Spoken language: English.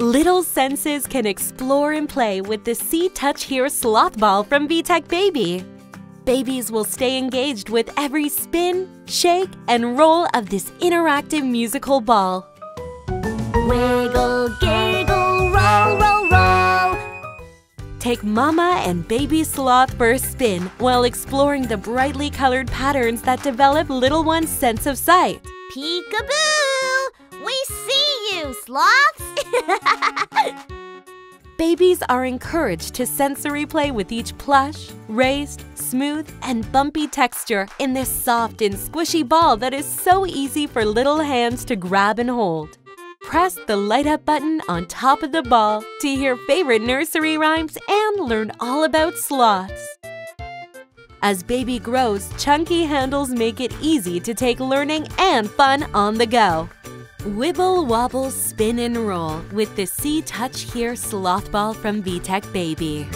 Little senses can explore and play with the See-Touch-Hear Sloth Ball from VTech Baby. Babies will stay engaged with every spin, shake, and roll of this interactive musical ball. Wiggle, giggle, roll, roll, roll. Take Mama and Baby Sloth for a spin while exploring the brightly colored patterns that develop little one's sense of sight. Peekaboo! We see you, sloths! Babies are encouraged to sensory play with each plush, raised, smooth, and bumpy texture in this soft and squishy ball that is so easy for little hands to grab and hold. Press the light up button on top of the ball to hear favorite nursery rhymes and learn all about sloths. As baby grows, chunky handles make it easy to take learning and fun on the go. Wibble, wobble, spin, and roll with the See-Touch-Hear Sloth Ball from VTech Baby.